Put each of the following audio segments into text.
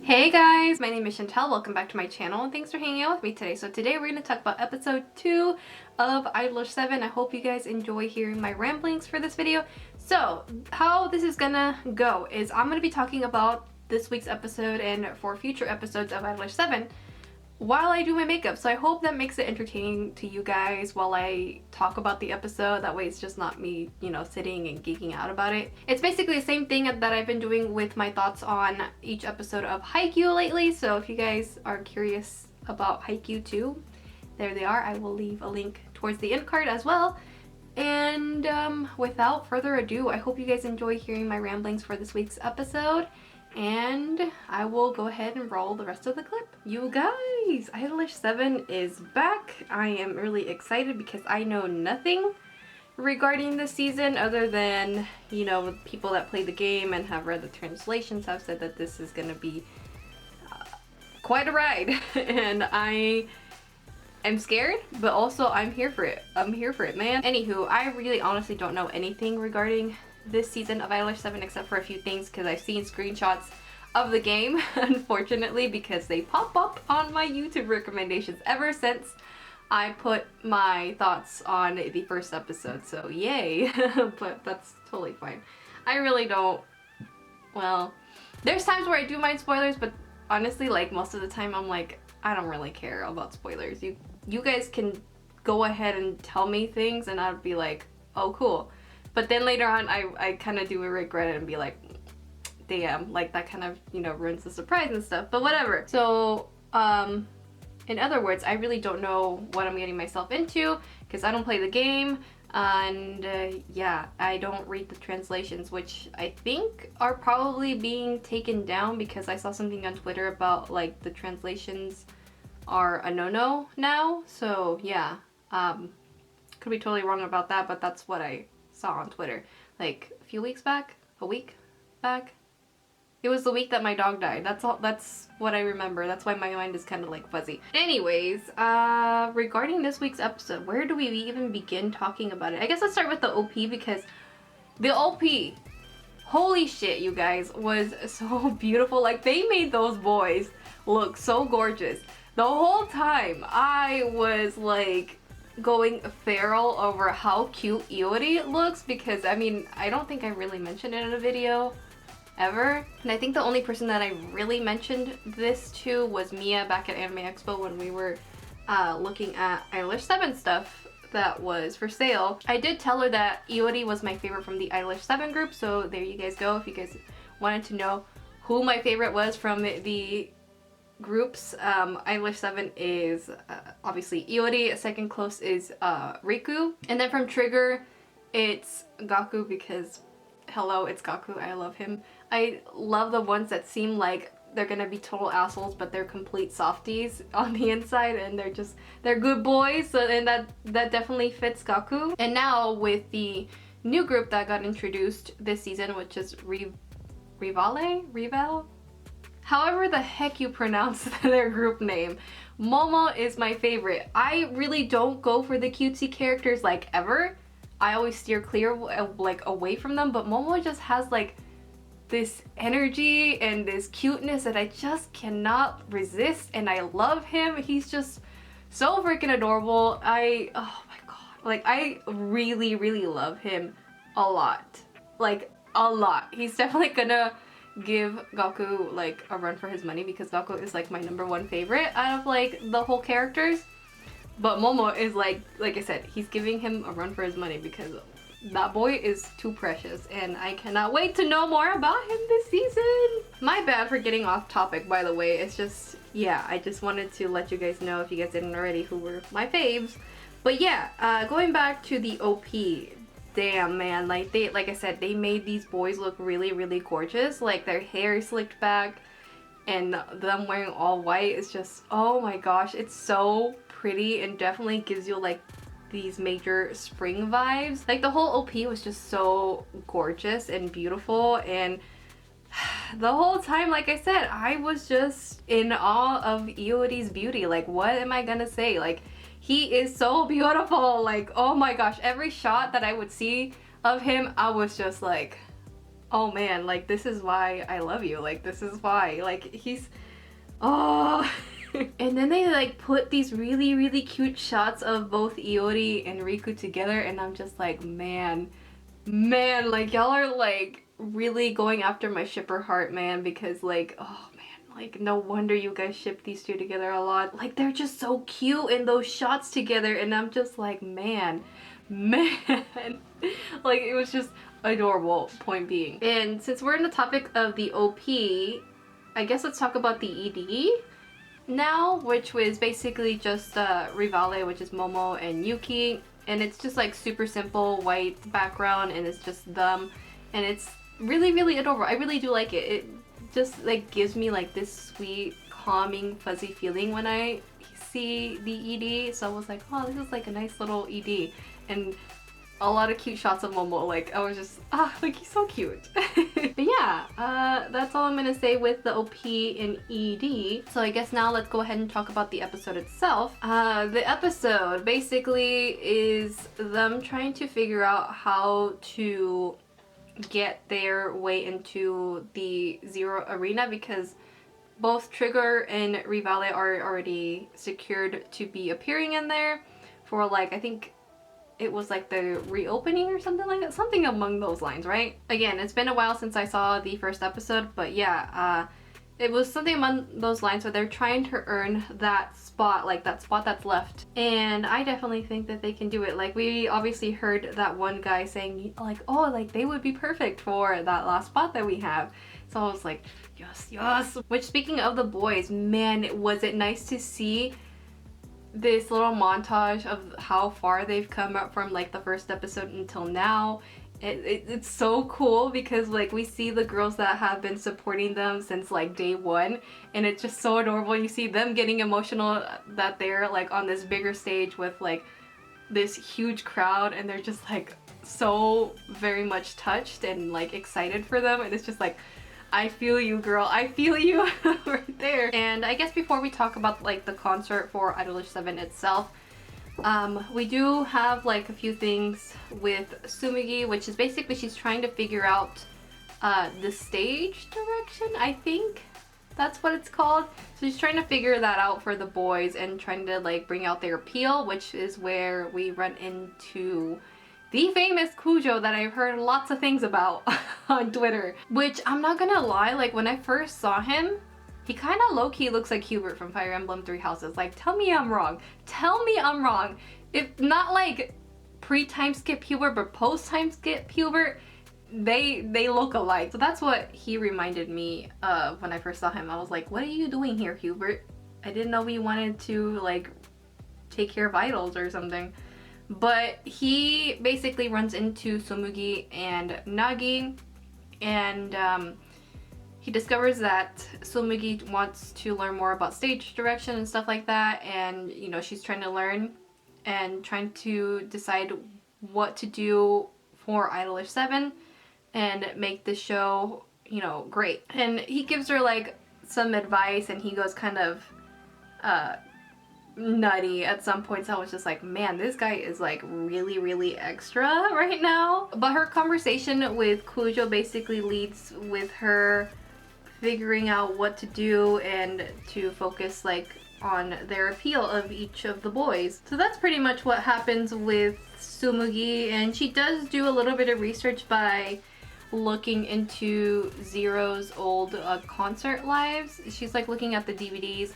Hey guys, my name is Chantel. Welcome back to my channel and thanks for hanging out with me today. So today we're going to talk about episode 2 of Idolish7. I hope you guys enjoy hearing my ramblings for this video. So how this is gonna go is I'm going to be talking about this week's episode and for future episodes of Idolish7 while I do my makeup. So I hope that makes it entertaining to you guys while I talk about the episode. That way it's just not me, you know, sitting and geeking out about it. It's basically the same thing that I've been doing with my thoughts on each episode of Haikyuu lately. So if you guys are curious about Haikyuu too, there they are. I will leave a link towards the end card as well. And without further ado, I hope you guys enjoy hearing my ramblings for this week's episode. And I will go ahead and roll the rest of the clip. You guys, Idolish7 is back. I am really excited because I know nothing regarding this season other than, you know, people that play the game and have read the translations have said that this is going to be quite a ride. And I am scared, but also I'm here for it. I'm here for it, man. Anywho, I really honestly don't know anything regarding this season of Idolish7 except for a few things because I've seen screenshots of the game, unfortunately, because they pop up on my YouTube recommendations ever since I put my thoughts on the first episode, so yay. But that's totally fine. I really don't, well, there's times where I do mind spoilers, but honestly, like, most of the time I'm like, I don't really care about spoilers. You guys can go ahead and tell me things and I'd be like, oh cool. But then later on, I kind of do regret it and be like, damn, like that kind of, you know, ruins the surprise and stuff, but whatever. So, in other words, I really don't know what I'm getting myself into because I don't play the game, and yeah, I don't read the translations, which I think are probably being taken down because I saw something on Twitter about like the translations are a no-no now, so yeah, could be totally wrong about that, but that's what I saw on Twitter like a few weeks back, a week back. It was the week that my dog died. That's all. That's what I remember. That's why my mind is kind of like fuzzy. Anyways, regarding this week's episode, where do we even begin talking about it? I guess let's start with the OP because the OP, holy shit, you guys, was so beautiful. Like, they made those boys look so gorgeous. The whole time I was like going feral over how cute Iori looks because, I mean, I don't think I really mentioned it in a video ever. And I think the only person that I really mentioned this to was Mia back at Anime Expo when we were looking at Idolish7 stuff that was for sale. I did tell her that Iori was my favorite from the Idolish7 group, so there you guys go if you guys wanted to know who my favorite was from the groups. Idolish7 is obviously Iori, second close is Riku, and then from Trigger it's Gaku because hello, it's Gaku. I love him. I love the ones that seem like they're gonna be total assholes but they're complete softies on the inside and they're good boys, so and that definitely fits Gaku. And now with the new group that got introduced this season, which is Rival? However the heck you pronounce their group name, Momo is my favorite. I really don't go for the cutesy characters like ever. I always steer clear, like, away from them, but Momo just has like this energy and this cuteness that I just cannot resist, and I love him. He's just so freaking adorable. Oh my god, like, I really love him a lot, like a lot. He's definitely gonna give Gaku like a run for his money because Gaku is like my #1 favorite out of like the whole characters. But Momo is like I said, he's giving him a run for his money because that boy is too precious and I cannot wait to know more about him this season. My bad for getting off topic, by the way. It's just, yeah, I just wanted to let you guys know, if you guys didn't already, who were my faves. But yeah, going back to the OP, damn man, like I said, they made these boys look really gorgeous. Like, their hair is slicked back and them wearing all white is just, oh my gosh, it's so pretty and definitely gives you like these major spring vibes. Like, the whole OP was just so gorgeous and beautiful, and the whole time, like I said, I was just in awe of Iori's beauty. Like, what am I gonna say? Like, he is so beautiful. Like, oh my gosh, every shot that I would see of him, I was just like, oh man, like this is why I love you. Like this is why. Like he's, oh. And then they like put these really cute shots of both Iori and Riku together, and I'm just like, man, like y'all are like really going after my shipper heart, man, because like, oh man, like no wonder you guys ship these two together a lot. Like they're just so cute in those shots together, and I'm just like, man, like it was just adorable, point being. And since we're in the topic of the OP, I guess let's talk about the ED now, which was basically just Rivale, which is Momo and Yuki, and it's just like super simple white background, and it's just them, and it's really adorable. I really do like it. It just like gives me like this sweet, calming, fuzzy feeling when I see the ED. So I was like, oh, this is like a nice little ED, and a lot of cute shots of Momo. Like I was just, like he's so cute. But yeah, that's all I'm gonna say with the OP and ED. So I guess now let's go ahead and talk about the episode itself. The episode basically is them trying to figure out how to get their way into the Zero Arena, because both Trigger and Rivale are already secured to be appearing in there for like, I think it was like the reopening or something like that, something among those lines, right? Again, it's been a while since I saw the first episode, but yeah, it was something among those lines where they're trying to earn that spot, like that spot that's left. And I definitely think that they can do it. Like we obviously heard that one guy saying like, oh, like they would be perfect for that last spot that we have. So I was like, yes. Which, speaking of the boys, man, was it nice to see this little montage of how far they've come up from like the first episode until now. It's so cool because like we see the girls that have been supporting them since like day one, and it's just so adorable. You see them getting emotional that they're like on this bigger stage with like this huge crowd, and they're just like so very much touched and like excited for them, and it's just like, I feel you, girl. I feel you right there. And I guess before we talk about like the concert for Idolish7 itself, we do have like a few things with Tsumugi, which is basically she's trying to figure out the stage direction. I think that's what it's called. So she's trying to figure that out for the boys and trying to like bring out their appeal, which is where we run into the famous Kujo that I've heard lots of things about on Twitter. Which, I'm not gonna lie, like when I first saw him, he kind of low-key looks like Hubert from Fire Emblem Three Houses. Like, tell me I'm wrong. Tell me I'm wrong. If not like pre-time skip Hubert, but post-time skip Hubert, they look alike. So that's what he reminded me of when I first saw him. I was like, what are you doing here, Hubert? I didn't know we wanted to like take care of idols or something. But he basically runs into Tsumugi and Nagi, and he discovers that Tsumugi wants to learn more about stage direction and stuff like that, and you know, she's trying to learn and trying to decide what to do for Idolish7 and make the show, you know, great. And he gives her like some advice, and he goes kind of nutty at some points. I was just like, man, this guy is like really extra right now. But her conversation with Kujo basically leads with her figuring out what to do and to focus like on their appeal of each of the boys. So that's pretty much what happens with Tsumugi, and she does do a little bit of research by looking into Zero's old concert lives. She's like looking at the DVDs,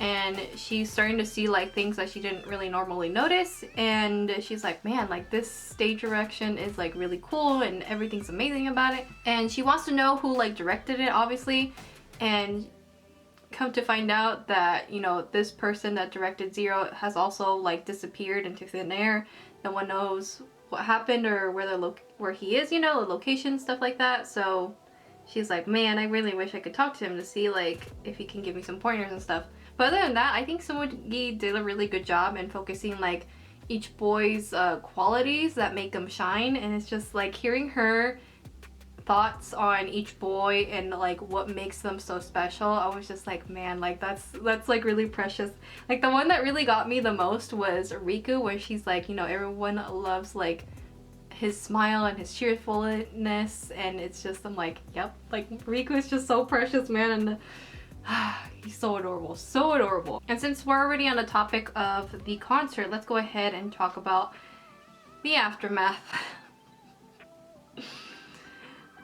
and she's starting to see like things that she didn't really normally notice, and she's like, man, like this stage direction is like really cool and everything's amazing about it. And she wants to know who like directed it, obviously, and come to find out that, you know, this person that directed Zero has also like disappeared into thin air. No one knows what happened or where he is, you know, the location, stuff like that. So she's like, man, I really wish I could talk to him to see like if he can give me some pointers and stuff. But other than that, I think Tsumugi did a really good job in focusing like each boy's qualities that make them shine, and it's just like hearing her thoughts on each boy and like what makes them so special. I was just like, man, like that's like really precious. Like the one that really got me the most was Riku, where she's like, you know, everyone loves like his smile and his cheerfulness, and it's just, I'm like, yep, like Riku is just so precious, man, and he's so adorable, so adorable. And since we're already on the topic of the concert, let's go ahead and talk about the aftermath.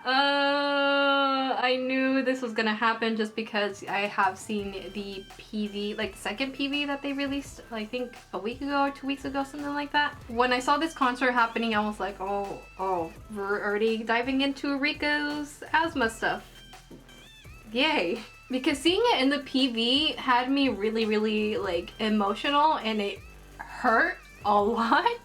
I knew this was gonna happen just because I have seen the PV, like the second PV that they released, I think a week ago or 2 weeks ago, something like that. When I saw this concert happening, I was like, oh, we're already diving into Riku's asthma stuff. Yay. Because seeing it in the PV had me really like emotional, and it hurt a lot.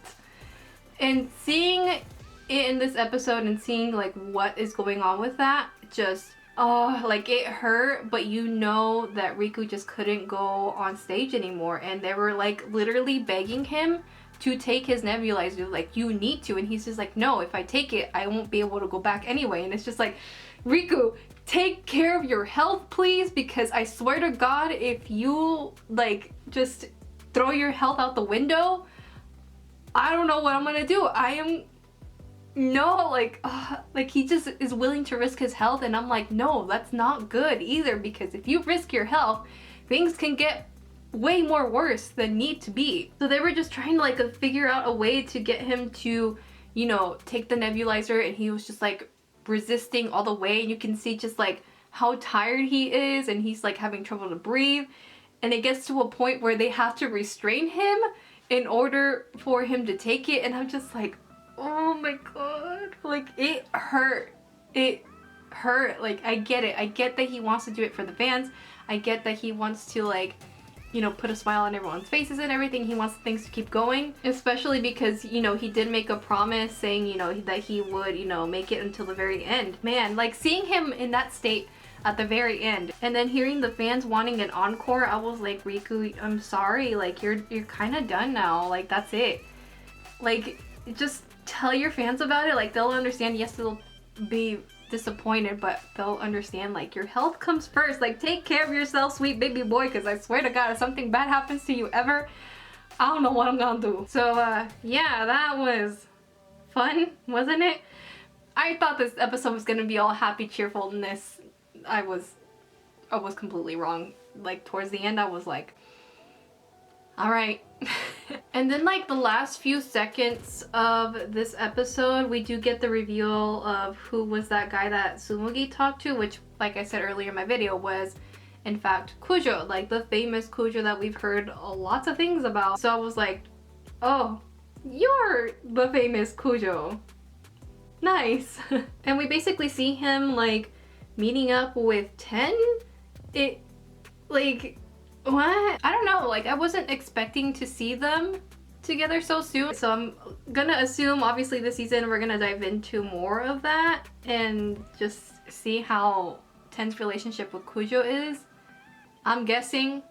And seeing it in this episode and seeing like what is going on with that, just like it hurt, but you know that Riku just couldn't go on stage anymore, and they were like literally begging him to take his nebulizer, like, you need to, and he's just like, no, if I take it I won't be able to go back anyway. And it's just like, Riku, take care of your health please, because I swear to God, if you like just throw your health out the window, I don't know what I'm gonna do. Like he just is willing to risk his health, and I'm like, no, that's not good either, because if you risk your health, things can get way more worse than need to be. So they were just trying to like figure out a way to get him to, you know, take the nebulizer, and he was just like resisting all the way, and you can see just like how tired he is, and he's like having trouble to breathe, and it gets to a point where they have to restrain him in order for him to take it, and I'm just like, oh my God, like it hurt. It hurt. Like, I get it. I get that he wants to do it for the fans. I get that he wants to, like, you know, put a smile on everyone's faces and everything. He wants things to keep going, especially because, you know, he did make a promise saying, you know, that he would, you know, make it until the very end. Man, like seeing him in that state at the very end, and then hearing the fans wanting an encore, I was like, Riku, I'm sorry, like you're kind of done now. Like, that's it. Like, just tell your fans about it. Like, they'll understand. Yes, they'll be disappointed, but they'll understand. Like, your health comes first. Like, take care of yourself, sweet baby boy, because I swear to God, if something bad happens to you ever, I don't know what I'm gonna do. So yeah, that was fun, wasn't it? I thought this episode was gonna be all happy cheerfulness. I was completely wrong. Like, towards the end, I was like, all right. And then, like, the last few seconds of this episode, we do get the reveal of who was that guy that Tsumugi talked to, which, like I said earlier in my video, was in fact Kujo, like the famous Kujo that we've heard lots of things about. So I was like, oh, you're the famous Kujo. Nice. And we basically see him like meeting up with Ten. It, like, what? I don't know, like I wasn't expecting to see them together so soon. So I'm gonna assume, obviously this season we're gonna dive into more of that and just see how Ten's relationship with Kujo is. I'm guessing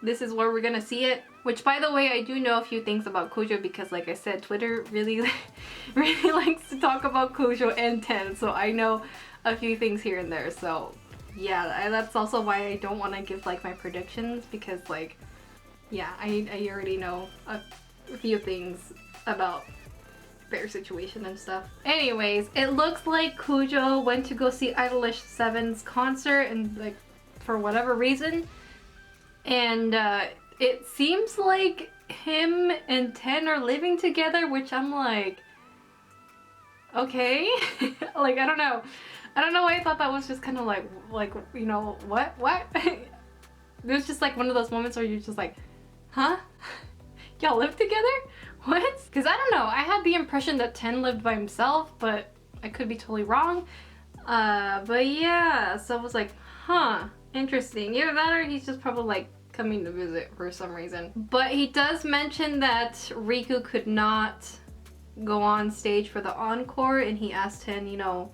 this is where we're gonna see it. Which, by the way, I do know a few things about Kujo because, like I said, Twitter really likes to talk about Kujo and Ten, so I know a few things here and there. So yeah, that's also why I don't want to give like my predictions, because like, yeah, I already know a few things about their situation and stuff. Anyways, it looks like Kujo went to go see Idolish7's concert, and like for whatever reason, and it seems like him and Ten are living together, which I'm like, okay. Like, I don't know why I thought that was just kind of like, you know, what? It was just like one of those moments where you're just like, huh? Y'all live together? What? Because I don't know, I had the impression that Ten lived by himself, but I could be totally wrong. But yeah, so I was like, huh, interesting. Either that or he's just probably like coming to visit for some reason. But he does mention that Riku could not go on stage for the encore, and he asked Ten, you know,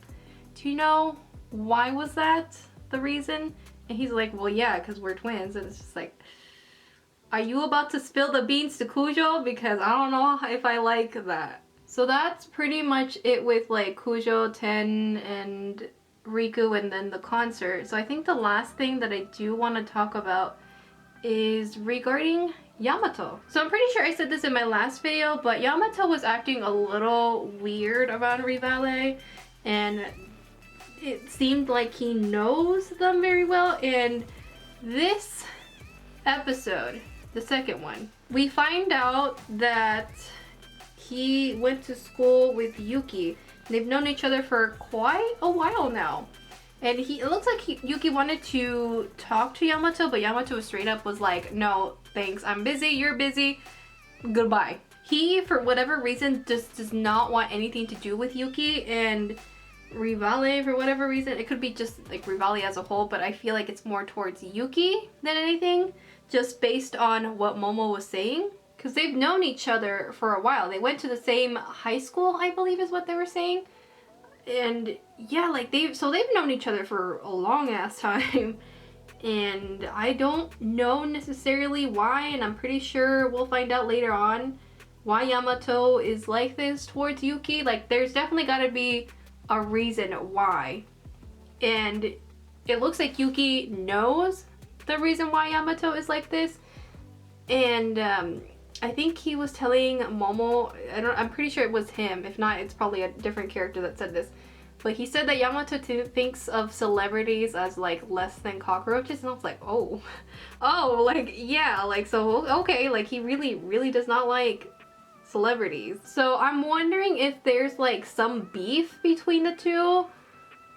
do you know why was that the reason? And he's like, well, yeah, because we're twins. And it's just like, are you about to spill the beans to Kujo? Because I don't know if I like that. So that's pretty much it with like Kujo, Ten, and Riku, and then the concert. So I think the last thing that I do want to talk about is regarding Yamato. So I'm pretty sure I said this in my last video, but Yamato was acting a little weird around Rivale, and it seemed like he knows them very well. And this episode, the second one, we find out that he went to school with Yuki. They've known each other for quite a while now. And it looks like Yuki wanted to talk to Yamato, but Yamato straight up was like, no, thanks, I'm busy, you're busy, goodbye. He, for whatever reason, just does not want anything to do with Yuki, and Rivale, for whatever reason, it could be just like Rivale as a whole, but I feel like it's more towards Yuki than anything, just based on what Momo was saying. Because they've known each other for a while. They went to the same high school, I believe is what they were saying. And yeah, like they've known each other for a long ass time. And I don't know necessarily why, and I'm pretty sure we'll find out later on why Yamato is like this towards Yuki. Like there's definitely gotta be a reason why. And it looks like Yuki knows the reason why Yamato is like this. And I think he was telling Momo, I'm pretty sure it was him. If not, it's probably a different character that said this. But he said that Yamato thinks of celebrities as like less than cockroaches, and I was like, oh, like yeah, like so okay, like he really does not like celebrities. So I'm wondering if there's like some beef between the two,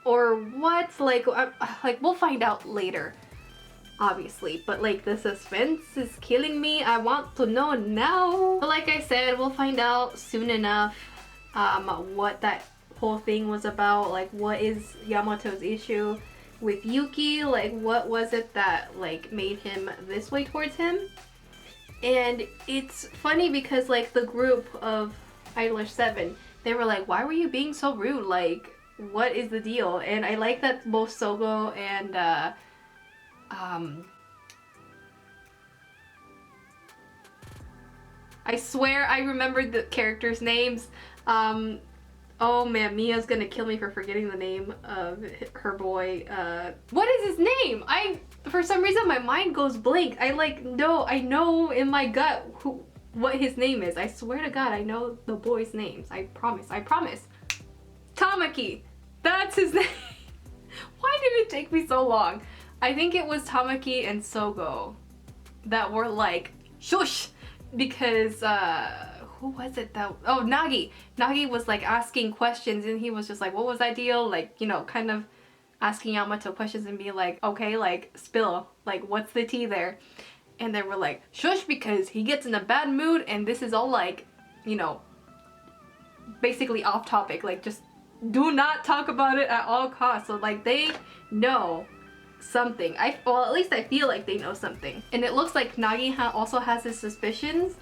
or what. Like we'll find out later, obviously, but like the suspense is killing me. I want to know now. But like I said, we'll find out soon enough what that whole thing was about. Like what is Yamato's issue with Yuki? Like what was it that like made him this way towards him? And it's funny because like the group of Idolish7, they were like, why were you being so rude? Like what is the deal? And I like that both Sogo and I swear I remembered the characters' names. Oh man, Mia's gonna kill me for forgetting the name of her boy. What is his name? For some reason my mind goes blank. I know in my gut what his name is. I swear to God, I know the boys' names. I promise. Tamaki! That's his name! Why did it take me so long? I think it was Tamaki and Sogo that were like, shush! Because, who was it that, oh, Nagi! Nagi was like asking questions, and he was just like, what was that deal? Like, you know, kind of asking Yamato questions and being like, okay, like, spill, like, what's the tea there? And they were like, shush, because he gets in a bad mood, and this is all like, you know, basically off topic, like, just do not talk about it at all costs. So like, they know something. Well, at least I feel like they know something. And it looks like Nagi also has his suspicions,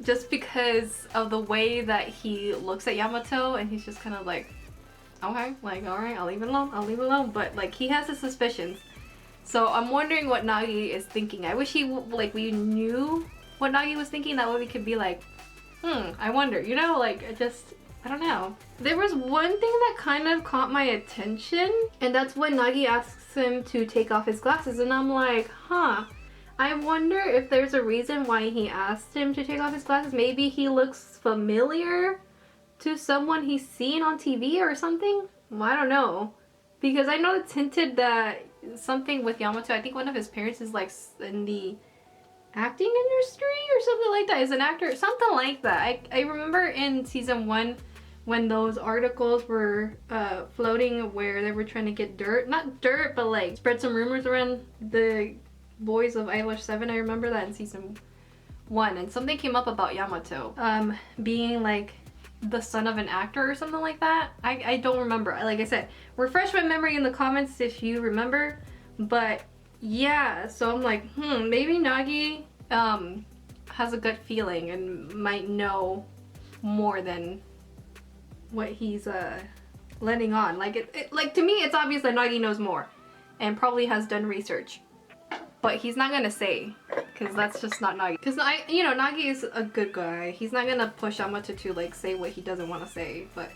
just because of the way that he looks at Yamato, and he's just kind of like, okay, like, alright, I'll leave it alone, but like, he has his suspicions. So I'm wondering what Nagi is thinking. I wish we knew what Nagi was thinking, that way we could be like, I wonder, you know, like, I don't know. There was one thing that kind of caught my attention, and that's when Nagi asks him to take off his glasses, and I'm like, I wonder if there's a reason why he asked him to take off his glasses. Maybe he looks familiar to someone he's seen on TV or something? Well, I don't know. Because I know it's hinted that something with Yamato, I think one of his parents is like in the acting industry or something like that. Is an actor, something like that. I remember in season 1 when those articles were floating where they were trying to get not dirt, but like spread some rumors around the boys of Idolish7. I remember that in season 1, and something came up about Yamato being like the son of an actor or something like that. I don't remember. Like I said, refresh my memory in the comments if you remember. But yeah, so I'm like, maybe Nagi has a gut feeling and might know more than what he's letting on. Like like to me, it's obvious that Nagi knows more and probably has done research, but he's not gonna say, because that's just not Nagi. Because Nagi is a good guy. He's not gonna push Yamato to like say what he doesn't want to say. But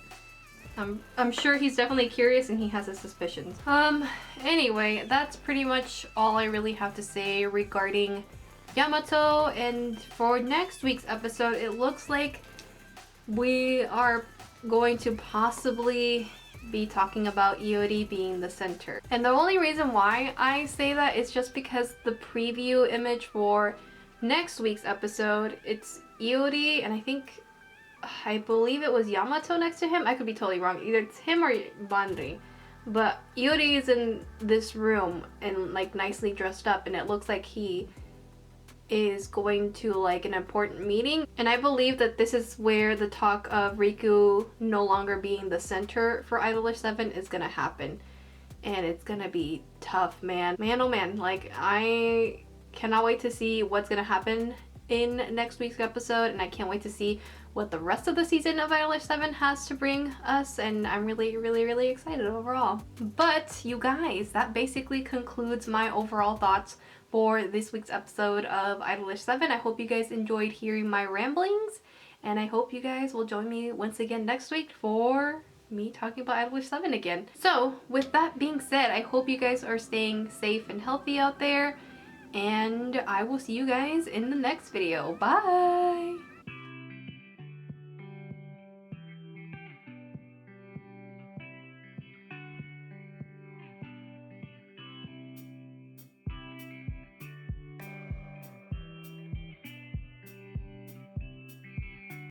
I'm sure he's definitely curious and he has his suspicions. Anyway, that's pretty much all I really have to say regarding Yamato. And for next week's episode, it looks like we are going to possibly be talking about Iori being the center. And the only reason why I say that is just because the preview image for next week's episode, it's Iori and I believe it was Yamato next to him. I could be totally wrong. Either it's him or Banri. But Iori is in this room and like nicely dressed up, and it looks like he is going to like an important meeting. And I believe that this is where the talk of Riku no longer being the center for Idolish7 is gonna happen. And it's gonna be tough, man. Man, oh man. Like, I cannot wait to see what's gonna happen in next week's episode, and I can't wait to see what the rest of the season of Idolish7 has to bring us, and I'm really excited overall. But you guys, that basically concludes my overall thoughts for this week's episode of Idolish7. I hope you guys enjoyed hearing my ramblings, and I hope you guys will join me once again next week for me talking about Idolish7 again. So with that being said, I hope you guys are staying safe and healthy out there, and I will see you guys in the next video. Bye!